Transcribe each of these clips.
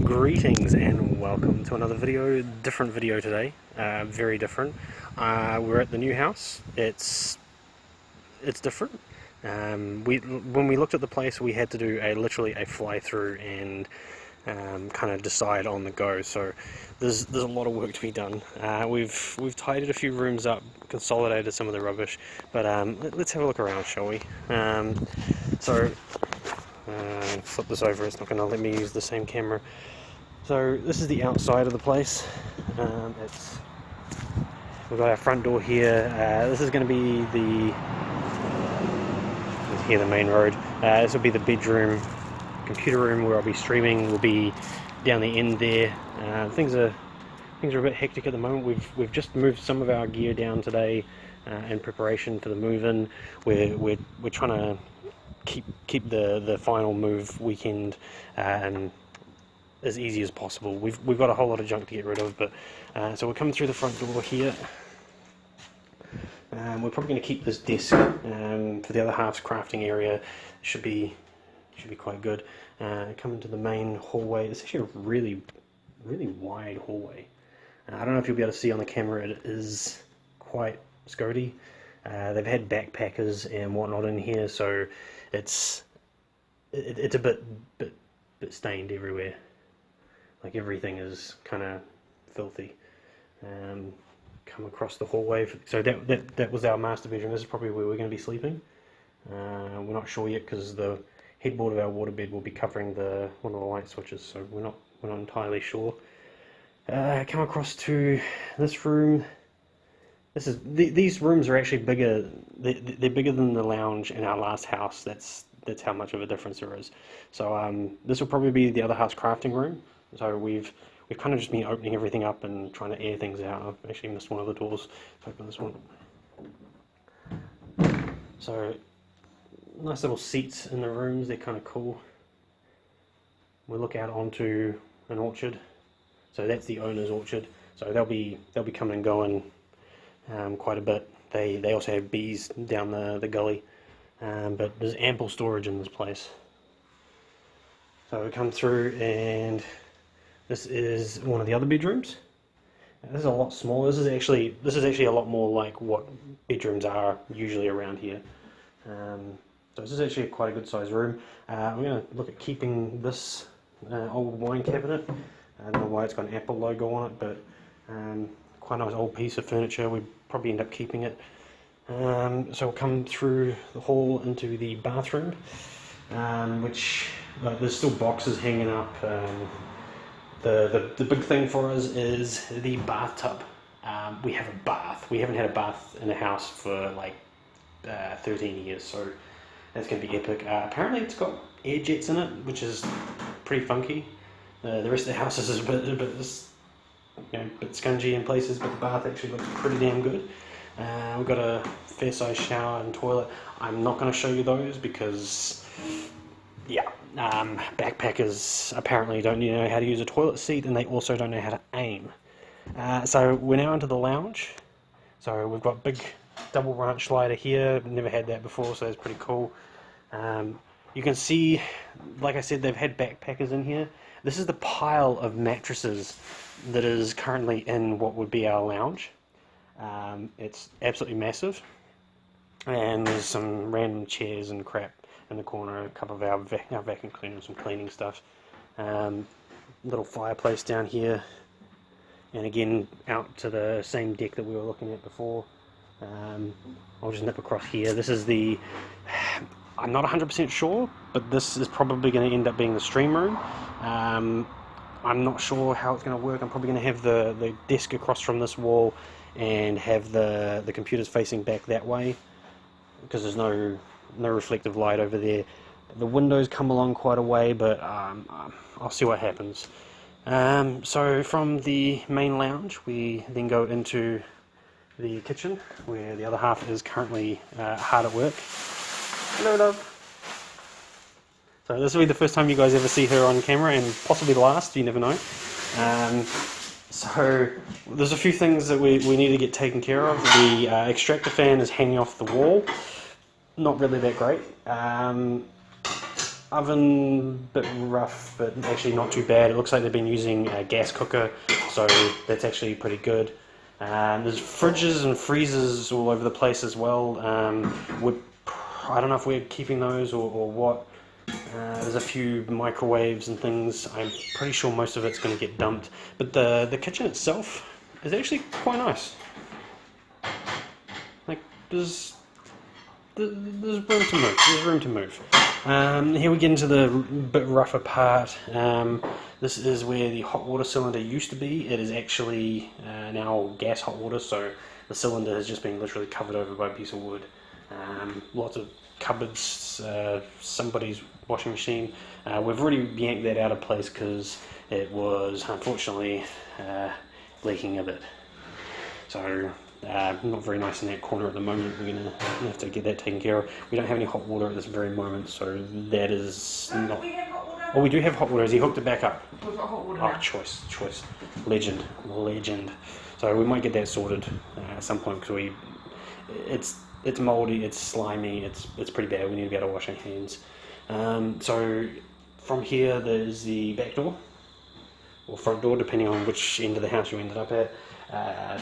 Greetings and welcome to another video. Different video today, very different. We're at the new house. It's different. When we looked at the place, we had to do literally a fly through and kind of decide on the go. So there's a lot of work to be done. We've tidied a few rooms up, consolidated some of the rubbish, but let's have a look around, shall we? Flip this over. It's not going to let me use the same camera. So this is the outside of the place. We've got our front door here. This is going to be the main road. This will be the bedroom, computer room where I'll be streaming. Will be down the end there. Things are a bit hectic at the moment. We've just moved some of our gear down today in preparation for the move-in. We're trying to keep the final move weekend as easy as possible. We've got a whole lot of junk to get rid of, but so we're coming through the front door here. We're probably going to keep this desk for the other half's crafting area. Should be quite good. Coming to the main hallway. It's actually a really wide hallway. I don't know if you'll be able to see on the camera. It is quite scotty. They've had backpackers and whatnot in here, so it's a bit stained everywhere. Like everything is kind of filthy. Come across the hallway. So that was our master bedroom. This is probably where we're going to be sleeping. We're not sure yet because the headboard of our waterbed will be covering one of the light switches. So we're not entirely sure. Come across to this room. These rooms are actually bigger. They're bigger than the lounge in our last house. That's how much of a difference there is. So this will probably be the other house crafting room. So we've kind of just been opening everything up and trying to air things out. I've actually missed one of the doors. Let's open this one. So nice little seats in the rooms. They're kind of cool. We look out onto an orchard. So that's the owner's orchard. So they'll be coming and going quite a bit. They also have bees down the gully, but there's ample storage in this place. So we come through, and this is one of the other bedrooms. This is a lot smaller. This is actually a lot more like what bedrooms are usually around here. So this is actually quite a good sized room. I'm going to look at keeping this old wine cabinet. I don't know why it's got an Apple logo on it, but quite a nice old piece of furniture. We'd probably end up keeping it. So we'll come through the hall into the bathroom, which there's still boxes hanging up. The big thing for us is the bathtub. We have a bath. We haven't had a bath in the house for like 13 years, so that's going to be epic. Apparently it's got air jets in it, which is pretty funky. The rest of the house is a bit scungy in places, but the bath actually looks pretty damn good. We've got a fair size shower and toilet. I'm not going to show you those because, backpackers apparently don't know how to use a toilet seat, and they also don't know how to aim. So we're now into the lounge. So we've got big double branch slider here. Never had that before, so that's pretty cool. You can see, like I said, they've had backpackers in here. This is the pile of mattresses that is currently in what would be our lounge. It's absolutely massive, and there's some random chairs and crap in the corner, a couple of our vacuum cleaner, some cleaning stuff, little fireplace down here, and again out to the same deck that we were looking at before. I'll just nip across here. This is I'm not 100% sure, but this is probably going to end up being the stream room. I'm not sure how it's going to work. I'm probably going to have the desk across from this wall and have the computers facing back that way, because there's no reflective light over there. The windows come along quite a way, but I'll see what happens. So from the main lounge, we then go into the kitchen, where the other half is currently hard at work. Hello, love. So this will be the first time you guys ever see her on camera, and possibly the last, you never know. So there's a few things that we need to get taken care of. The extractor fan is hanging off the wall. not really that great. Oven, bit rough, but actually not too bad. It looks like they've been using a gas cooker, so that's actually pretty good. There's fridges and freezers all over the place as well. I don't know if we're keeping those or what. There's a few microwaves and things. I'm pretty sure most of it's going to get dumped. But the kitchen itself is actually quite nice. Like, there's room to move. There's room to move. Here we get into the bit rougher part. This is where the hot water cylinder used to be. It is actually now gas hot water, so the cylinder has just been literally covered over by a piece of wood. Lots of cupboards, somebody's washing machine. We've already yanked that out of place because it was unfortunately leaking a bit. So not very nice in that corner at the moment. We're going to have to get that taken care of. We don't have any hot water at this very moment, so that is not... We have hot water. Oh, we do have hot water. Has he hooked it back up? We've got hot water Oh, now. choice. Legend. So we might get that sorted at some point because it's mouldy, it's slimy, it's pretty bad. We need to be able to wash our hands. So from here there's the back door or front door, depending on which end of the house you ended up at.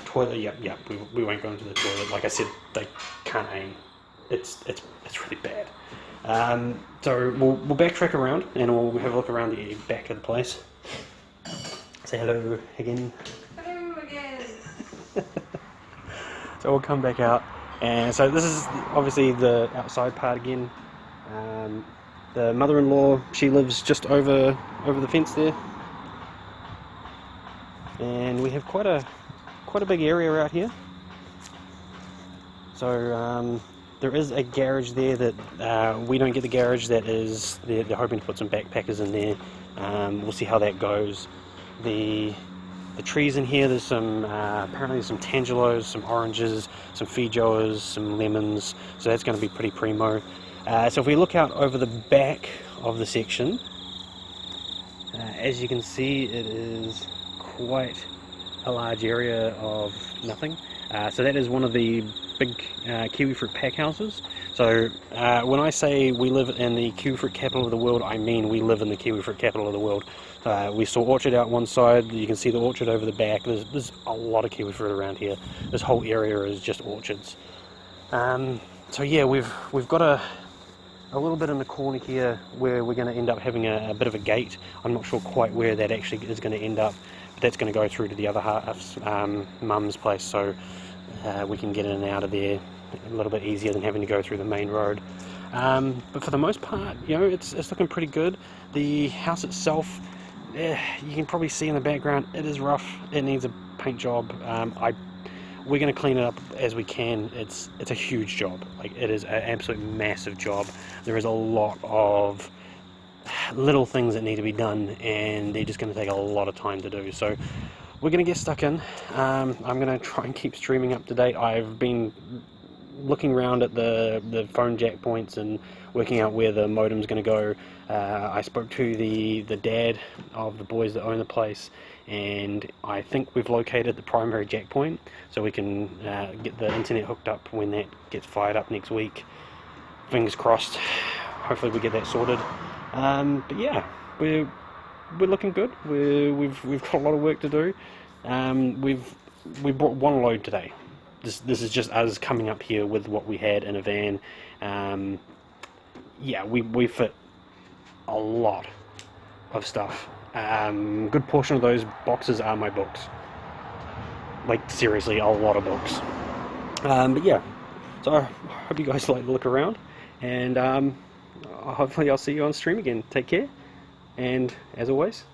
Toilet, yep. We won't go into the toilet. Like I said, they can't aim. It's really bad. So we'll backtrack around and we'll have a look around the back of the place. Say hello again. Hello again. So we'll come back out, and so this is obviously the outside part again. The mother-in-law, she lives just over the fence there, and we have quite a big area out here. So there is a garage there that we don't get the garage. That is they're hoping to put some backpackers in there. We'll see how that goes. The trees in here, there's some apparently there's some tangelos, some oranges, some feijoas, some lemons, so that's going to be pretty primo. So if we look out over the back of the section, as you can see, it is quite a large area of nothing. So that is one of the big kiwi fruit pack houses. So when I say we live in the kiwi fruit capital of the world, I mean we live in the kiwi fruit capital of the world. We saw orchard out one side, you can see the orchard over the back. There's a lot of kiwi fruit around here. This whole area is just orchards. So yeah, we've got a little bit in the corner here where we're going to end up having a bit of a gate. I'm not sure quite where that actually is going to end up, but that's going to go through to the other half's mum's place, so we can get in and out of there a little bit easier than having to go through the main road. But for the most part, you know, it's looking pretty good. The house itself, you can probably see in the background, it is rough. It needs a paint job. We're going to clean it up as we can. It's a huge job. Like, it is an absolute massive job. There is a lot of little things that need to be done, and they're just going to take a lot of time to do. So we're going to get stuck in. I'm going to try and keep streaming up to date. I've been looking around at the phone jack points and working out where the modem's going to go. I spoke to the dad of the boys that own the place, and I think we've located the primary jack point, so we can get the internet hooked up when that gets fired up next week. Fingers crossed. Hopefully we get that sorted. But yeah, we're looking good. We've got a lot of work to do. We brought one load today. This is just us coming up here with what we had in a van. Yeah, we fit a lot of stuff. Good portion of those boxes are my books. Like, seriously, a lot of books. But yeah, so I hope you guys like to look around, and hopefully I'll see you on stream again. Take care, and as always,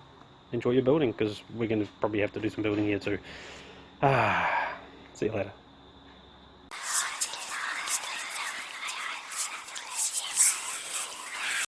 enjoy your building, because we're going to probably have to do some building here too. See you later.